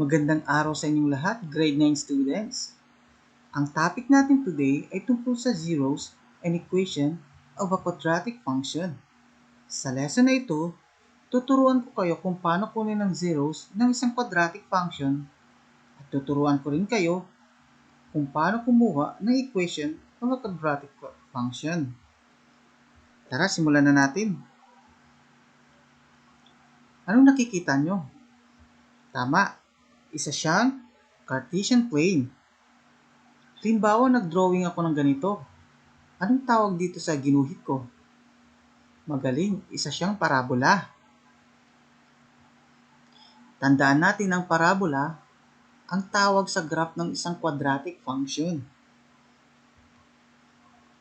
Magandang araw sa inyong lahat, grade 9 students. Ang topic natin today ay tungkol sa zeros and equation of a quadratic function. Sa lesson na ito, tuturuan ko kayo kung paano kunin ang zeros ng isang quadratic function at tuturuan ko rin kayo kung paano kumuha ng equation of a quadratic function. Tara, simulan na natin. Anong nakikita nyo? Tama, isa siyang Cartesian plane. Halimbawa, nag-drawing ako ng ganito. Anong tawag dito sa ginuhit ko? Magaling, isa siyang parabola. Tandaan natin ang parabola, ang tawag sa graph ng isang quadratic function.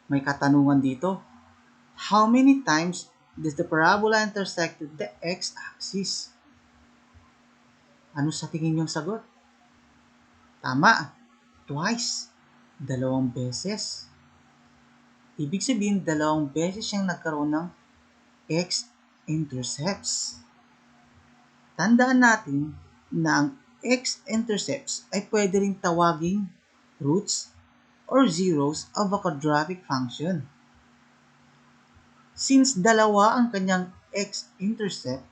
May katanungan dito. How many times does the parabola intersect the x-axis? Ano sa tingin niyong sagot? Tama, twice. 2 beses. Ibig sabihin, 2 beses siyang nagkaroon ng x-intercepts. Tandaan natin na ang x-intercepts ay pwede ring tawaging roots or zeros of a quadratic function. Since dalawa ang kanyang x-intercepts,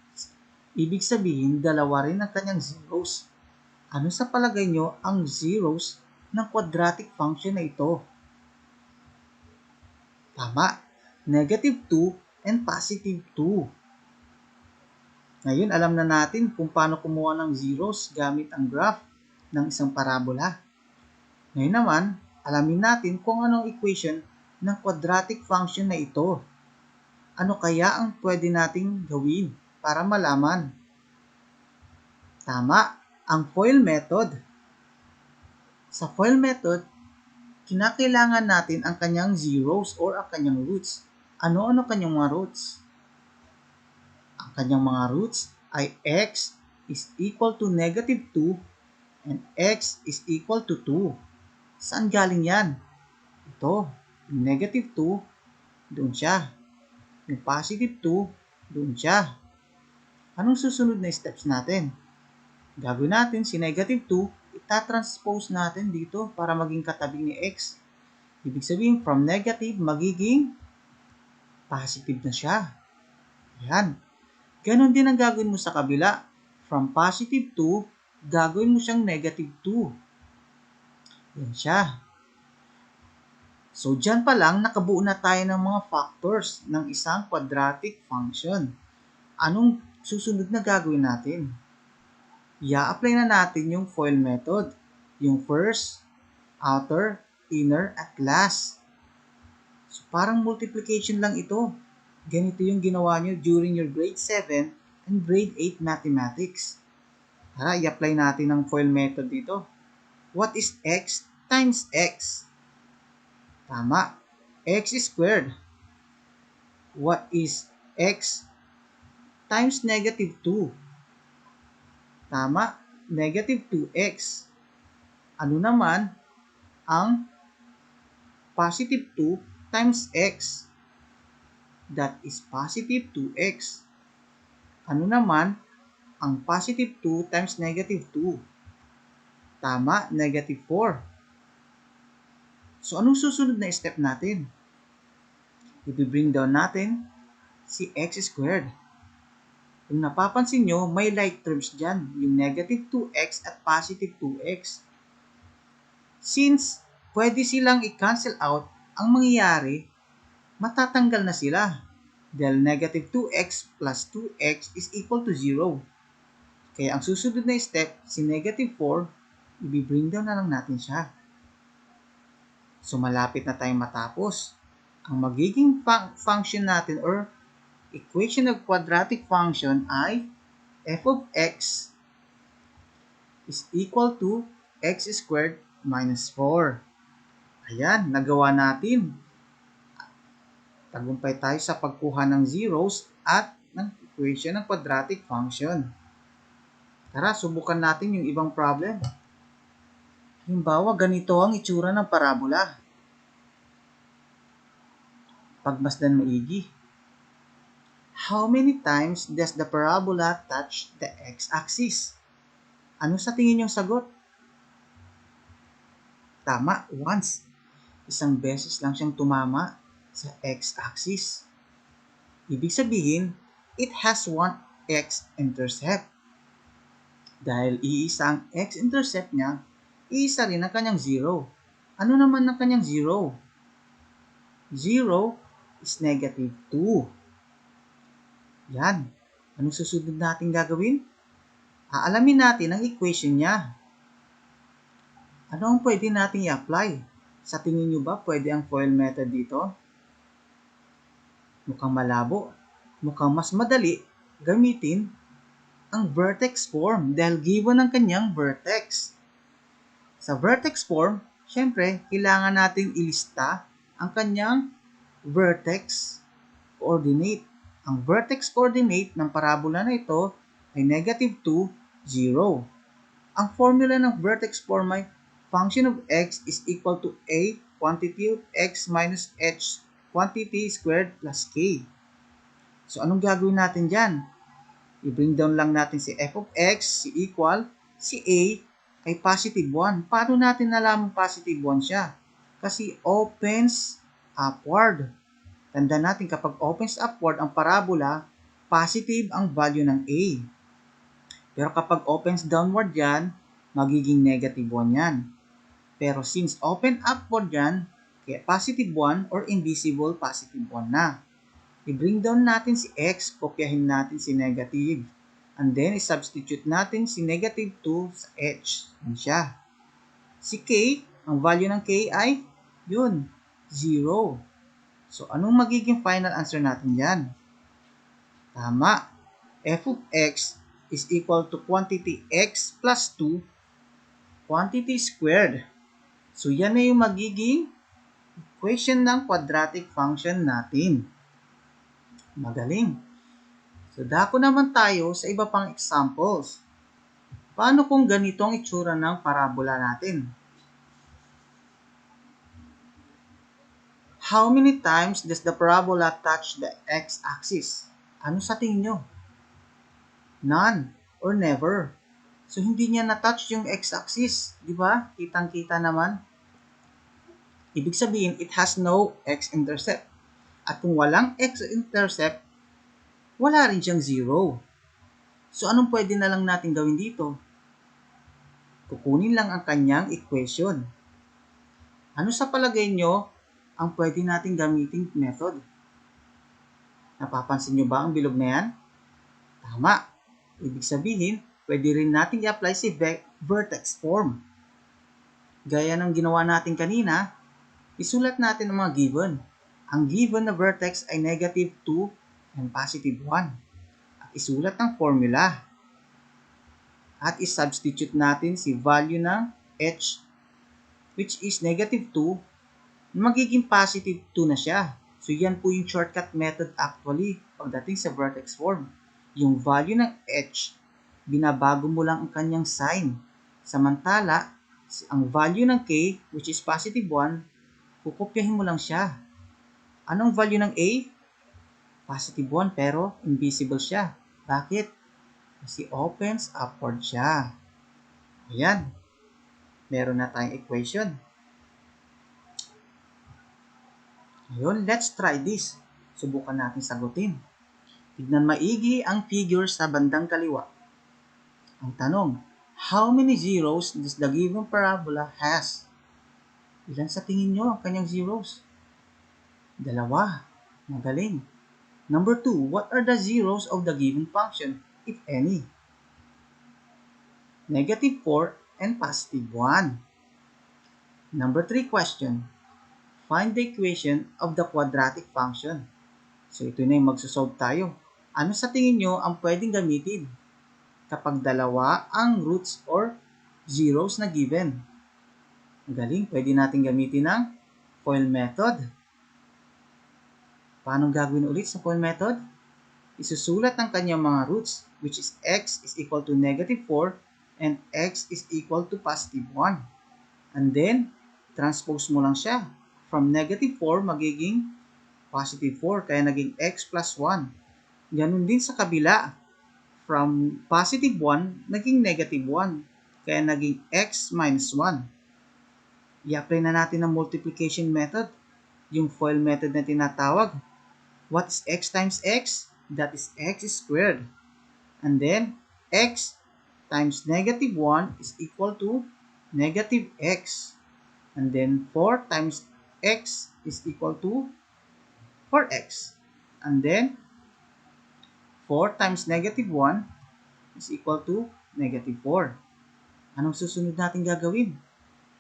ibig sabihin dalawa rin ang kanyang zeros. Ano sa palagay nyo ang zeros ng quadratic function na ito? Tama, negative 2 and positive 2. Ngayon, alam na natin kung paano kumuha ng zeros gamit ang graph ng isang parabola. Ngayon naman, alamin natin kung anong equation ng quadratic function na ito. Ano kaya ang pwede nating gawin para malaman? Tama, ang FOIL method. Sa FOIL method, kinakailangan natin ang kanyang zeros or ang kanyang roots. Ano-ano kanyang mga roots? Ang kanyang mga roots ay x is equal to negative 2 and x is equal to 2. Saan galing yan? Ito, yung negative 2, doon siya. Yung positive 2, doon siya. Anong susunod na steps natin? Gagawin natin si negative 2, itatranspose natin dito para maging katabi ni x. Ibig sabihin, from negative, magiging positive na siya. Ayan. Ganon din ang gagawin mo sa kabila. From positive 2, gagawin mo siyang negative 2. Yan siya. So, dyan pa lang, nakabuo na tayo ng mga factors ng isang quadratic function. Anong susunod na gagawin natin? I-apply na natin yung FOIL method. Yung first, outer, inner, at last. So, parang multiplication lang ito. Ganito yung ginawa nyo during your grade 7 and grade 8 mathematics. Tara, i-apply natin ang FOIL method dito. What is x times x? Tama, x squared. What is x times negative 2? Tama, negative 2x. Ano naman ang positive 2 times x? That is positive 2x. Ano naman ang positive 2 times negative 2? Tama, negative 4. So, anong susunod na step natin? I-bring down natin si x squared. Kung napapansin nyo, may like terms dyan, yung negative 2x at positive 2x. Since pwede silang i-cancel out, ang mangyayari, matatanggal na sila. Dahil negative 2x plus 2x is equal to 0. Kaya ang susunod na step, si negative 4, i-bring down na lang natin siya. So malapit na tayong matapos. Ang magiging function natin or equation of quadratic function ay f of x is equal to x squared minus 4. Ayan, nagawa natin. Tagumpay tayo sa pagkuha ng zeros at ng equation ng quadratic function. Tara, subukan natin yung ibang problem. Halimbawa, ganito ang itsura ng parabola. Pagmasdan maigi. How many times does the parabola touch the x-axis? Ano sa tingin yung sagot? Tama, once. Isang beses lang siyang tumama sa x-axis. Ibig sabihin, it has one x-intercept. Dahil iisa ang x-intercept niya, iisa rin ang kanyang zero. Ano naman ang kanyang zero? Zero is negative 2. Yan. Anong susunod natin gagawin? Aalamin natin ang equation niya. Ano ang pwede natin i-apply? Sa tingin nyo ba pwede ang FOIL method dito? Mukhang malabo. Mukhang mas madali gamitin ang vertex form dahil given ang kanyang vertex. Sa vertex form, syempre, kailangan natin ilista ang kanyang vertex coordinate. Ang vertex coordinate ng parabola na ito ay negative 2, 0. Ang formula ng vertex form ay function of x is equal to a quantity of x minus h quantity squared plus k. So, anong gagawin natin dyan? I-bring down lang natin si f of x, si equal, si a ay positive 1. Paano natin nalaman positive 1 siya? Kasi opens upward. Tandaan natin kapag opens upward ang parabola, positive ang value ng a. Pero kapag opens downward yan, magiging negative 1 yan. Pero since open upward yan, kaya positive 1 or invisible positive 1 na. I-bring down natin si x, kopyahin natin si negative. And then, i-substitute natin si negative 2 sa h. Yan siya. Si k, ang value ng k ay, yun, 0. So, anong magiging final answer natin yan? Tama. F of x is equal to quantity x plus 2 quantity squared. So, yan na yung magiging equation ng quadratic function natin. Magaling. So, dako naman tayo sa iba pang examples. Paano kung ganito ang itsura ng parabola natin? How many times does the parabola touch the x-axis? Ano sa tingin nyo? None or never. So, hindi niya na-touch yung x-axis. Di ba? Kitang-kita naman. Ibig sabihin, it has no x-intercept. At kung walang x-intercept, wala rin siyang zero. So, anong pwede na lang natin gawin dito? Kukunin lang ang kanyang equation. Ano sa palagay nyo ang pwede natin gamitin method? Napapansin nyo ba ang bilog na yan? Tama. Ibig sabihin, pwede rin natin i-apply si vertex form. Gaya ng ginawa natin kanina, isulat natin ang mga given. Ang given na vertex ay negative 2 and positive 1. At isulat ang formula. At i-substitute natin si value ng h, which is negative 2, magiging positive 2 na siya. So, yan po yung shortcut method actually pagdating sa vertex form. Yung value ng h, binabago mo lang ang kanyang sign. Samantala, ang value ng k, which is positive 1, kukopyahin mo lang siya. Anong value ng a? Positive 1 pero invisible siya. Bakit? Kasi opens upward siya. Ayan. Meron na tayong equation. Ngayon, let's try this. Subukan natin sagutin. Tignan maigi ang figure sa bandang kaliwa. Ang tanong, how many zeros does the given parabola has? Ilan sa tingin nyo ang kanyang zeros? 2. Magaling. Number 2, what are the zeros of the given function, if any? Negative 4 and positive 1. Number 3 question. Find the equation of the quadratic function. So, ito na yung magsosolve tayo. Ano sa tingin nyo ang pwedeng gamitin kapag dalawa ang roots or zeros na given? Magaling, pwede natin gamitin ang FOIL method. Paano gagawin ulit sa FOIL method? Isusulat ang kanyang mga roots, which is x is equal to negative 4 and x is equal to positive 1. And then, transpose mo lang siya. From negative 4, magiging positive 4, kaya naging x plus 1. Ganun din sa kabila. from positive 1, naging negative 1. Kaya naging x minus 1. I-apply na natin ang multiplication method, yung FOIL method na tinatawag. What is x times x? That is x squared. And then, x times negative 1 is equal to negative x. And then, 4 times x is equal to 4x. And then, 4 times negative 1 is equal to negative 4. Anong susunod natin gagawin?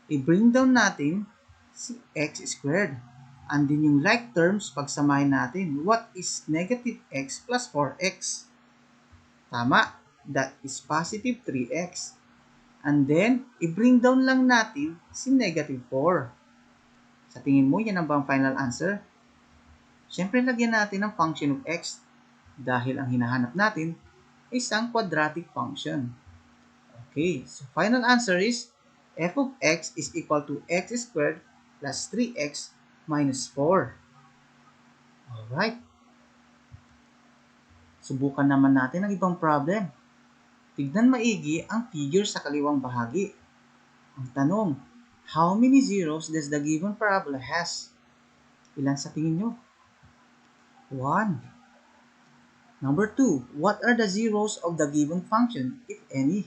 I-bring down natin si x squared. And din yung like terms, pagsamahin natin. What is negative x plus 4x? Tama. That is positive 3x. And then, i-bring down lang natin si negative 4. Sa tingin mo, yan ang bang final answer? Siyempre, lagyan natin ang function of x dahil ang hinahanap natin ay isang quadratic function. Okay, so final answer is f of x is equal to x squared plus 3x minus 4. Alright. Subukan naman natin ang ibang problem. Tignan maigi ang figure sa kaliwang bahagi. Ang tanong, how many zeros does the given parabola has? Ilan sa tingin nyo? 1. Number 2, what are the zeros of the given function, if any?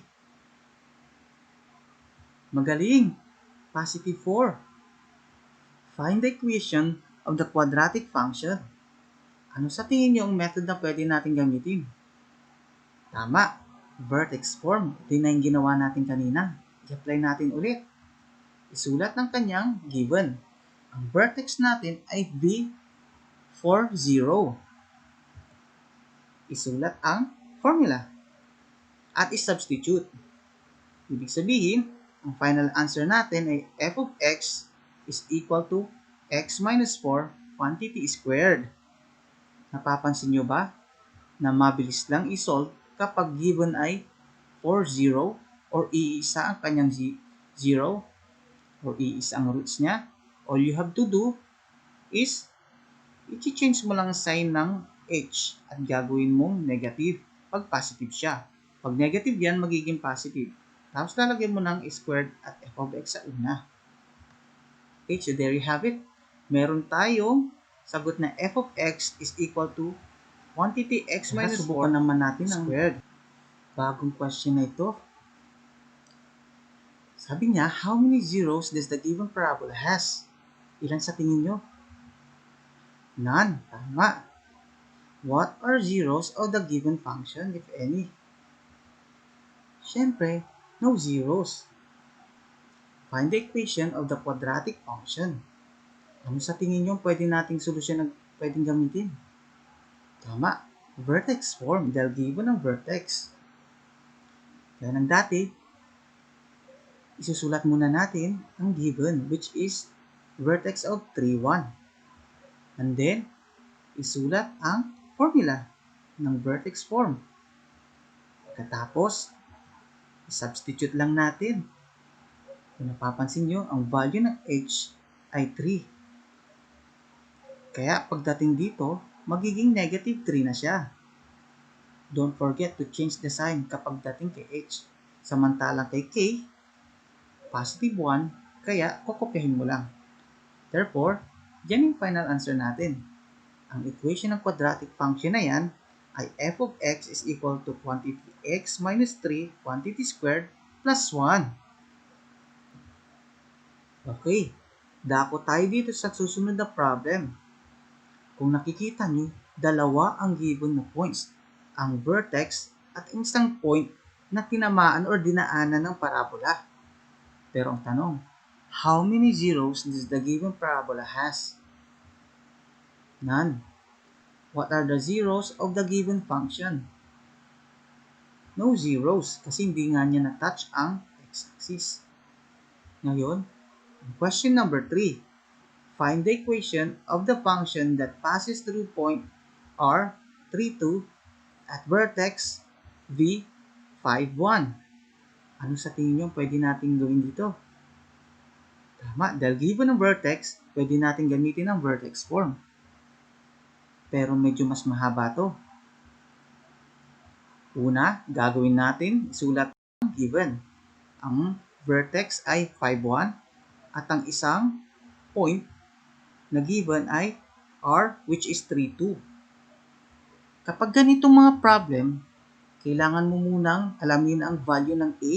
Magaling! Positive 4. Find the equation of the quadratic function. Ano sa tingin nyo ang method na pwede natin gamitin? Tama! Vertex form. Ito na yung ginawa natin kanina. I-apply natin ulit. Isulat ng kanyang given. Ang vertex natin ay B40. Isulat ang formula. At i-substitute. Ibig sabihin, ang final answer natin ay f of x is equal to x minus 4 quantity squared. Napapansin nyo ba na mabilis lang isolve kapag given ay 40 or iisa ang kanyang 0 or iisa ang roots niya? All you have to do is i-change mo lang ang sign ng h at gagawin mong negative pag positive siya. Pag negative yan, magiging positive. Tapos lalagyan mo ng squared at f of x sa una. Okay, so there you have it. Meron tayong sagot na f of x is equal to quantity x minus 4. Subukan naman natin ang squared. Bagong question na ito. Sabi niya, how many zeros does the given parabola has? Ilan sa tingin nyo? None. Tama. What are zeros of the given function, if any? Siyempre, no zeros. Find the equation of the quadratic function. Ano sa tingin nyo pwede nating solusyon na pwedeng gamitin? Tama. Vertex form dahil given ang vertex. Kaya ng dati, isusulat muna natin ang given which is vertex of 3, 1. And then, isulat ang formula ng vertex form. Pagkatapos, substitute lang natin. Kung napapansin nyo, ang value ng h ay 3. Kaya pagdating dito, magiging negative 3 na siya. Don't forget to change the sign kapag dating kay h. Samantalang kay k, positive 1, kaya kokopyahin mo lang. Therefore, yan yung final answer natin. Ang equation ng quadratic function na yan ay f of x is equal to quantity x minus 3 quantity squared plus 1. Okay, dako tayo dito sa susunod na problem. Kung nakikita nyo, dalawa ang given na points, ang vertex at isang point na tinamaan or dinaanan ng parabola. Pero ang tanong, how many zeros does the given parabola has? None. What are the zeros of the given function? No zeros kasi hindi nga niya na-touch ang x-axis. Ngayon, question number 3. Find the equation of the function that passes through point R, 3, 2 at vertex V, 5, 1. Ano sa tingin nyo pwede natin gawin dito? Tama, dahil given ang vertex, pwede natin gamitin ang vertex form. Pero medyo mas mahaba to. Una, gagawin natin, isulat ang given. Ang vertex ay 5, 1 at ang isang point na given ay r which is 3, 2. Kapag ganitong mga problem, kailangan mo munang alamin ang value ng a.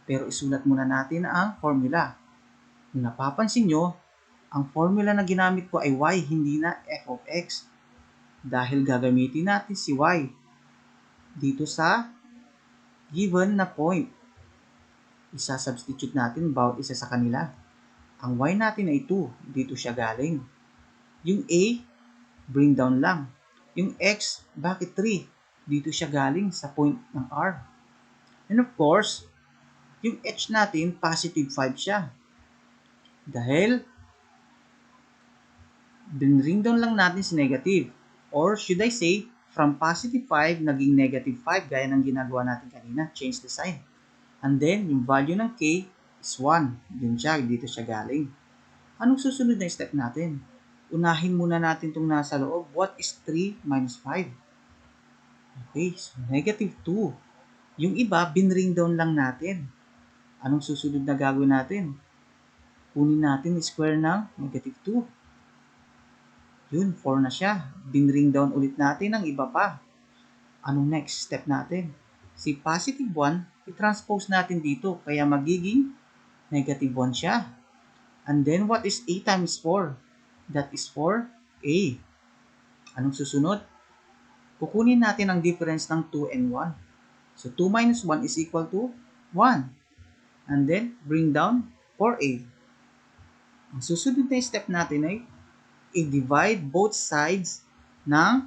Pero isulat muna natin ang formula. Kung napapansin nyo, ang formula na ginamit ko ay y, hindi na f of x. Dahil gagamitin natin si y dito sa given na point. Isa-substitute natin bawat isa sa kanila. Ang y natin ay 2, dito siya galing. Yung a, bring down lang. Yung x, bakit 3? Dito siya galing sa point ng r. And of course, yung h natin, positive 5 siya. Dahil, bring down lang natin si negative. Or should I say, from positive 5, naging negative 5, gaya ng ginagawa natin kanina. Change the sign. And then, yung value ng k is 1. Dun siya, dito siya galing. Anong susunod na step natin? Unahin muna natin itong nasa loob. What is 3 minus 5? Okay, so negative 2. Yung iba, binring down lang natin. Anong susunod na gagawin natin? Kunin natin square ng negative 2. Yun, 4 na siya. Binring down ulit natin ang iba pa. Anong next step natin? Si positive 1, i-transpose natin dito. Kaya magiging negative 1 siya. And then, what is a times 4? That is 4a. Anong susunod? Kukunin natin ang difference ng 2 and 1. So, 2 minus 1 is equal to 1. And then, bring down 4a. Ang susunod na step natin ay i-divide both sides ng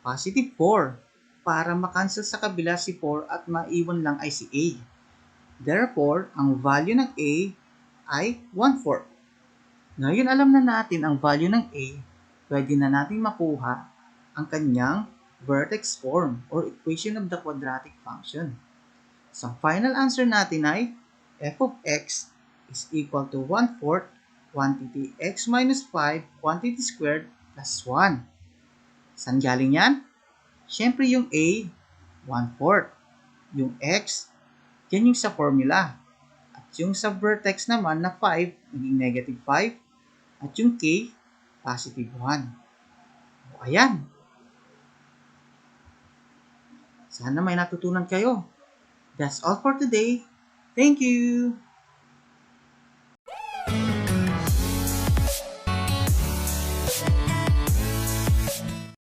positive 4 para makancel sa kabila si 4 at maiwan lang ay si a. Therefore, ang value ng a ay 1/4. Ngayon alam na natin ang value ng a, pwede na natin makuha ang kanyang vertex form or equation of the quadratic function. So, ang final answer natin ay f of x is equal to 1/4 quantity x minus 5 quantity squared plus 1. Saan galing yan? Siyempre yung a, 1/4. Yung x, yan yung sa formula. At yung sa vertex naman na 5, naging negative 5. At yung k, positive 1. O, ayan. Sana may natutunan kayo. That's all for today. Thank you!